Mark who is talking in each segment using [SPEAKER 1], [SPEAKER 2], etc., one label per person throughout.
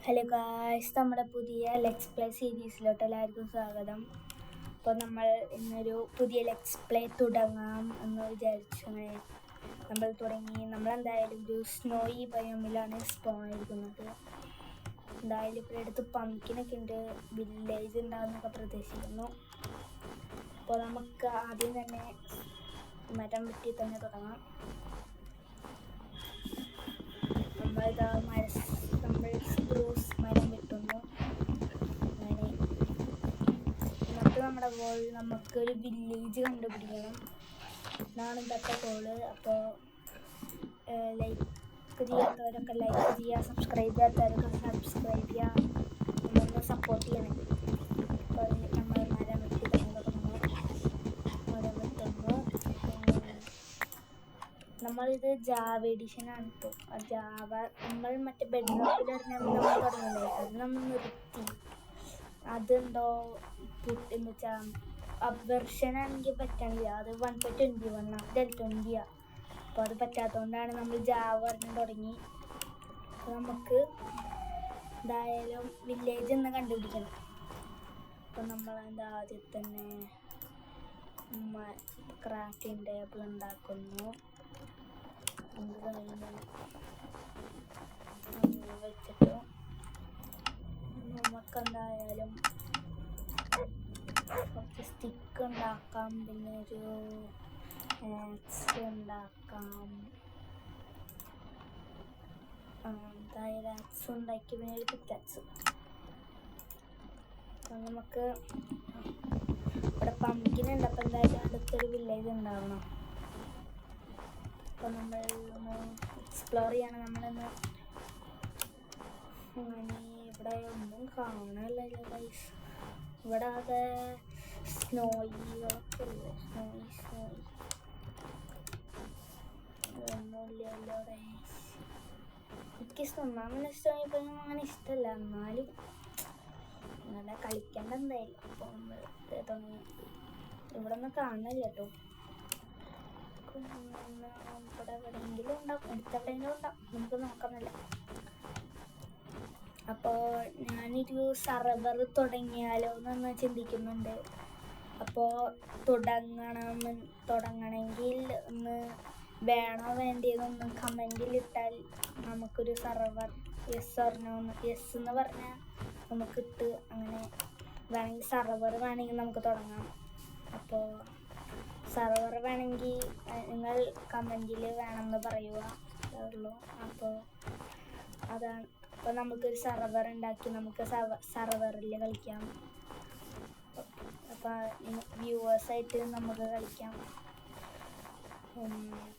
[SPEAKER 1] Hello guys, നമ്മുടെ പുതിയ let's play സീരീസിലോട്ട് എല്ലാവർക്കും സ്വാഗതം. അപ്പോൾ നമ്മൾ ഇന്നൊരു പുതിയ ലെറ്റ്സ് പ്ലേ തുടങ്ങാം എന്ന് വിചാരിച്ചു. അങ്ങനെ നമ്മൾ തുടങ്ങി. നമ്മളെന്തായാലും ഒരു സ്നോയി ബയോമിലാണ് സ്പോൺ ആയിരിക്കുന്നത്. എന്തായാലും ഇവിടെ അടുത്ത് പംകിനൊക്കെ ഉണ്ട്, വില്ലേജ് ഉണ്ടാകുന്നൊക്കെ പ്രതീക്ഷിക്കുന്നു. അപ്പോൾ നമുക്ക് ആദ്യം തന്നെ മരം വെട്ടി തന്നെ തുടങ്ങാം. നമ്മളിതാ നമ്മൾ സ്പ്രൂസ് മരം വെട്ടുന്നു. അങ്ങനെ എന്നിട്ട് നമ്മുടെ ഗോൾ നമുക്കൊരു വില്ലേജ് കണ്ടുപിടിക്കണം. ഇതാണ് ഇതൊക്കെ ഗോള്. അപ്പോൾ ലൈക്ക് ചെയ്യാത്തവരൊക്കെ ലൈക്ക് ചെയ്യുക, സബ്സ്ക്രൈബ് ചെയ്യാത്തവരൊക്കെ സബ്സ്ക്രൈബ് ചെയ്യുക, നമ്മളൊന്ന് സപ്പോർട്ട് ചെയ്യണേ. അപ്പോൾ നമ്മൾ മരം വെട്ടി തുടങ്ങുന്നു. മരം വെട്ടുന്നു. നമ്മളിത് ജാവ എഡിഷനാണ് ഇപ്പോൾ. ജാവ നമ്മൾ മറ്റേ ബെഡ്റൂമിൽ നമ്മൾ തുടങ്ങുന്നത് അത് നമ്മൾ നിർത്തി. അതെന്തോ എന്ന് വെച്ചാൽ വെർഷനാണെങ്കിൽ പറ്റണില്ല. അത് 1.21 അതിൽ 20. അപ്പോൾ അത് പറ്റാത്തതുകൊണ്ടാണ് നമ്മൾ ജാവ തുടങ്ങി. അപ്പോൾ നമുക്ക് എന്തായാലും വില്ലേജ് എന്ന് കണ്ടുപിടിക്കണം. അപ്പോൾ നമ്മളെന്താ ആദ്യം തന്നെ ക്രാഫ്റ്റിംഗ് ടേബിൾ ഉണ്ടാക്കുന്നു. വെച്ചിട്ട് നമുക്കെന്തായാലും കുറച്ച് സ്റ്റിക്ക് ഉണ്ടാക്കാം, പിന്നെ ഒരു ആക്സ് ഉണ്ടാക്കാം. എന്തായാലും ആക്സ് ഉണ്ടാക്കി, പിന്നെ ഒരു പിക്കാക്സ്. അപ്പം നമുക്ക് ഇവിടെ പംകിനുണ്ട്. അപ്പം എന്തായാലും അടുത്തൊരു വില്ലേജ് ഉണ്ടാവണം. അപ്പോൾ നമ്മൾ എക്സ്പ്ലോർ ചെയ്യണം. നമ്മളൊന്ന് അങ്ങനെ ഇവിടെ ഒന്നും കാണാനില്ലല്ലോ ഗൈസ്. ഇവിടെ ആകെ സ്നോയികളൊക്കെ ഉള്ളു. സ്നോയി ഒന്നുമില്ലല്ലോ ഗൈസ്. എനിക്ക് ഒന്നാമത് സ്നോയിപ്പൊന്നും അങ്ങനെ ഇഷ്ടമല്ല, എന്നാലും അങ്ങനെ കളിക്കേണ്ട എന്തായാലും. അപ്പോൾ നമ്മൾ തുടങ്ങി. ഇവിടെ ഒന്നും കാണില്ല കേട്ടോ. ഇവിടെ എവിടെയെങ്കിലും ഉണ്ടാവും, അടുത്തെവിടെയെങ്കിലും ഉണ്ടാവും, നമുക്ക് നോക്കാമല്ല. അപ്പോൾ ഞാനൊരു സർവർ തുടങ്ങിയാലോ എന്നൊന്ന് ചിന്തിക്കുന്നുണ്ട്. അപ്പോൾ തുടങ്ങണമെങ്കിൽ ഒന്ന് വേണോ വേണ്ടിയതൊന്ന് കമൻറ്റിലിട്ടാൽ നമുക്കൊരു സർവർ യെസ് എന്ന് പറഞ്ഞാൽ നമുക്കിട്ട് അങ്ങനെ വേണമെങ്കിൽ സർവർ വേണമെങ്കിൽ നമുക്ക് തുടങ്ങാം. അപ്പോൾ സർവർ വേണമെങ്കിൽ നിങ്ങൾ കമൻറ്റിൽ വേണമെന്ന് പറയുക, ഉള്ളൂ. അപ്പോൾ അതാണ്. അപ്പോൾ നമുക്കൊരു സർവർ ഉണ്ടാക്കി നമുക്ക് സർവറിൽ കളിക്കാം. അപ്പോൾ വ്യൂവേഴ്സായിട്ട് നമുക്ക് കളിക്കാം.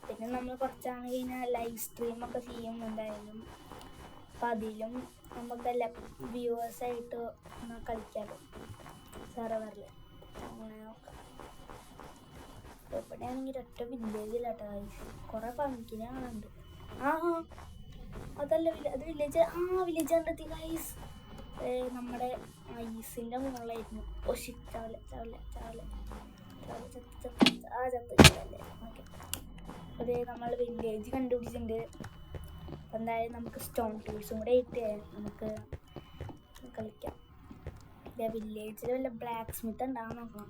[SPEAKER 1] പിന്നെ നമ്മൾ കുറച്ചാണ് കഴിഞ്ഞാൽ ലൈവ് സ്ട്രീമൊക്കെ ചെയ്യും എന്തായാലും. അപ്പോൾ അതിലും നമുക്കെല്ലാം വ്യൂവേഴ്സായിട്ട് കളിക്കാമല്ലോ സർവറിൽ. അങ്ങനെ നോക്കാം. എവിടെയാണെങ്കിൽ ഒറ്റ വില്ലേജിലാട്ടോ കുറെ പംകിനെ കാണുന്നുണ്ട്. അതല്ല അത് വില്ലേജ്. വില്ലേജ് കണ്ടെത്തി ഗൈസ്. നമ്മുടെ ഐസിന്റെ മുകളിലായിരുന്നു. അതെ, നമ്മൾ വില്ലേജ് കണ്ടുപിടിച്ചിട്ടുണ്ട്. എന്തായാലും നമുക്ക് സ്റ്റോൺ ടൂൾസും കൂടെ ഇട്ട് നമുക്ക് കളിക്കാം. വില്ലേജിൽ വല്ല ബ്ലാക്ക് സ്മിത്ത് ഉണ്ടാകാൻ നോക്കണം.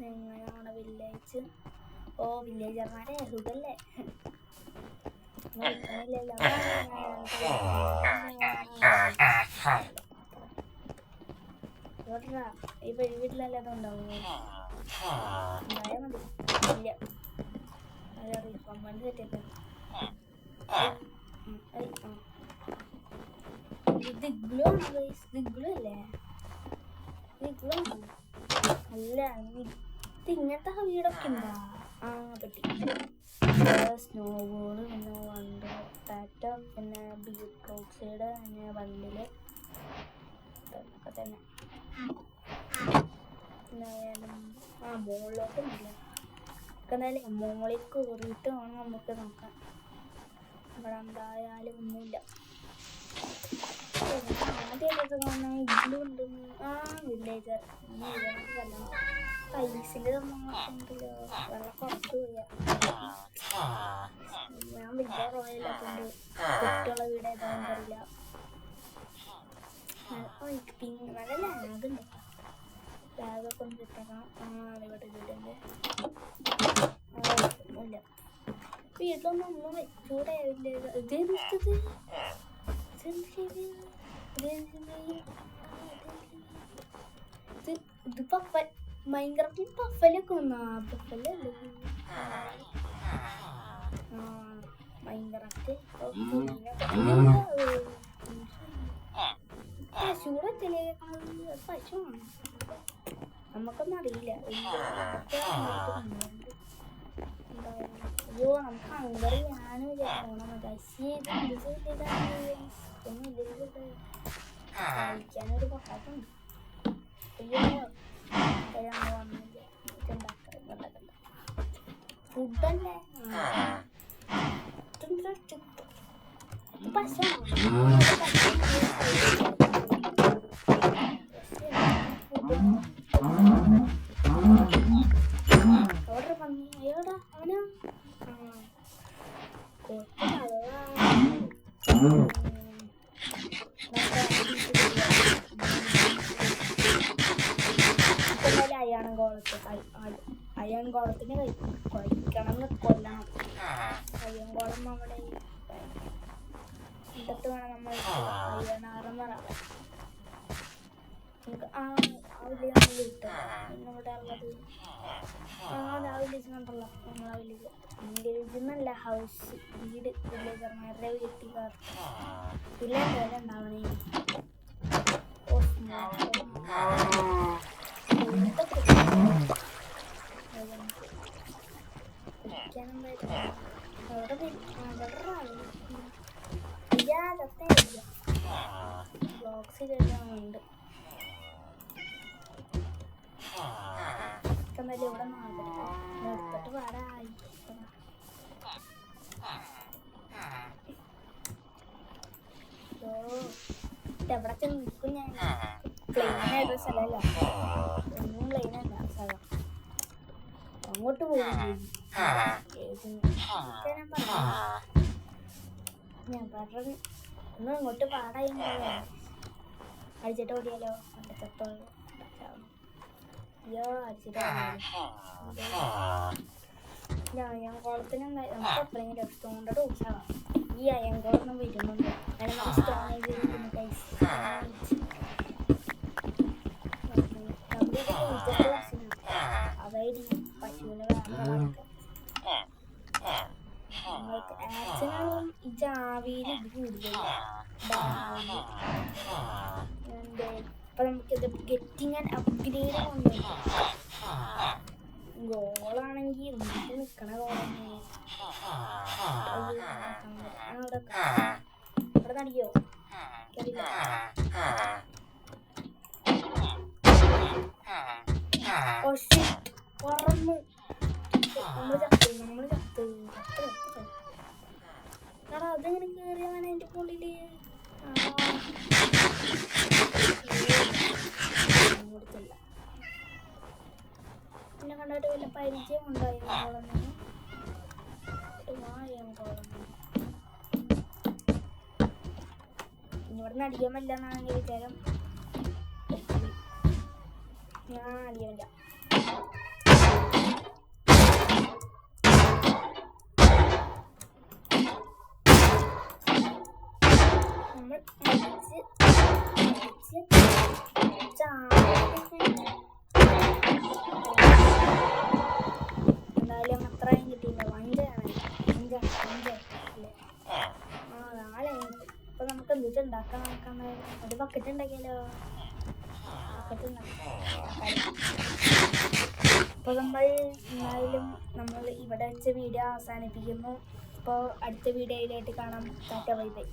[SPEAKER 1] എങ്ങനെയാണ് വില്ലേജ്? വില്ലേജർമാരെ സുഖല്ലേ? ഈ വീട്ടിലല്ലാതെ ഉണ്ടാവും. ഉണ്ടായാൽ മതി. ഇല്ല, റീഫണ്ട് സെറ്റ്. ദിഗ്ലു അല്ലേ? ദിഗ്ലു അല്ല, ഇങ്ങനത്തെ വീടൊക്കെ ഉണ്ടാ. പറ്റി സ്നോ ബോള്, പിന്നെ വണ്ട് ടാറ്റോ, പിന്നെ ബീട്രൂട്ട് സൈഡ്, പിന്നെ വണ്ടില് ഒക്കെ തന്നെ. എന്തായാലും മുകളിലോട്ടൊന്നുമില്ല. എന്തായാലും മുകളിൽ കയറിയിട്ട് വേണം നമുക്ക് നോക്കാം. ഇവിടെ എന്തായാലും ഒന്നുമില്ല. ആദ്യമായിട്ട് കാണാൻ ഇതിലുണ്ട്. വില്ലേജർ പൈസില് ഉണ്ടല്ലോ. വെള്ളം കുറച്ച് പോയാ ഞാൻ വലിയ റോയല്ലാത്തോണ്ട് കുട്ടികളെ വീട് ഏതാണെന്ന് അറിയില്ല. പിങ്ക് നല്ല ലാഗുണ്ട്. ലാഗൊക്കെ ഒന്ന് കിട്ടണം. ഇവിടെ വീടുണ്ട്. ഇല്ല വീട്ടിലൊന്നും ഒന്നും വെച്ചൂടെ. ഇത് പപ്പൽ ഭയങ്കര പഫലൊക്കെ വന്നാ പഫലല്ലേ ഭയങ്കരത്ത് പശുവിനെ പശുവാണ്. നമുക്കൊന്നും അറിയില്ല. അയ്യോ നമുക്ക് അങ്ങനെ ഞാനും പോണം. കഴിക്കാനൊരു പൊട്ടാട്ടുണ്ട്. അയ്യോ ഫുഡല്ലേ ഓർഡർ പന്നി അയ്യോടാ അവനാ അയ്യൻകോളത്തിന് കഴിക്കണം എന്ന് കൊല്ലണം. അയ്യൻകോളം നമ്മുടെ ഇടത്ത് വേണം നമ്മൾ അയ്യനാറെന്ന് പറയാം. നമുക്ക് ആ വില്ലേജ് കിട്ടും. പിന്നെ ഇവിടെ ഉള്ളത് ആ വില്ലേജ് കണ്ടല്ലോ. നമ്മൾ ആ വില്ലേജ് വില്ലേജ് എന്നല്ല ഹൗസ് വീട് വില്ലേജർമാരുടെ വീട്ടുകാർ വില്ലേജ് പോലെ ഉണ്ടാവണേ. ബ്ലോക്സിലുണ്ട് ഇവിടെ എടുത്തിട്ട് പാടായി. എവിടെ ചെന്ന് നിൽക്കും ഞാൻ. പ്ലെയിനായിട്ട് സ്ഥലമല്ല, ഒന്നും പ്ലെയിനല്ല സ്ഥലം. അങ്ങോട്ട് പോകും ഞാൻ പറഞ്ഞു ഒന്ന് ഇങ്ങോട്ട് പാടായി അടിച്ചിട്ട് ഓടിയാലോ. അടിച്ചത്തോളൂ അയ്യോ അടിച്ചിട്ട് അയ്യൻകോളത്തിന് നമുക്ക് എപ്പോഴെങ്കിലും സ്റ്റോണിൻ്റെ ഉത്സവം. ഈ അയ്യൻകോളൊന്നും വരുന്നുണ്ട്. നമ്മൾ സ്റ്റോൺ അതായത് പശുവിന് ആക്സിനും ഈ ജാവിയിൽ ഇത് കൂടുതൽ. ഇപ്പൊ നമുക്കിത് ഗെറ്റിങ് ആൻഡ് അപ്ഗ്രേഡ് വന്നു. ഗോളാണെങ്കിൽ നമുക്ക് നിക്കണ ഗോളാണ്. ഇവിടെ നടിക്കോ പറന്നു നമ്മള് ചത്ത് കാരണം അതെങ്ങനെ കേറിയാണ് അതിന്റെ മുകളില്. കൊടുത്തില്ല. പിന്നെ കണ്ടിട്ട് വല്ല പരിചയം ഉണ്ടായി കോളന്ന്. ഇനിവിടെ അടിക്കാൻ പറ്റില്ല എന്നാണ് എൻ്റെ വിചാരം. ഞാൻ അടിയാനില്ല. നമ്മൾ എന്തായാലും അത്രയും കിട്ടിയില്ല. വഞ്ചാണ് അല്ലേ. നാളെ ഇപ്പൊ നമുക്ക് എന്തിട്ട് ഉണ്ടാക്കാൻ നോക്കാൻ. ഒരു ബക്കറ്റ് ഉണ്ടാക്കിയാലോ. അപ്പോൾ നമ്മൾ ഇവിടെ വെച്ച വീഡിയോ അവസാനിപ്പിക്കുന്നു. അപ്പോൾ അടുത്ത വീഡിയോയിലായിട്ട് കാണാം. Tata bye bye.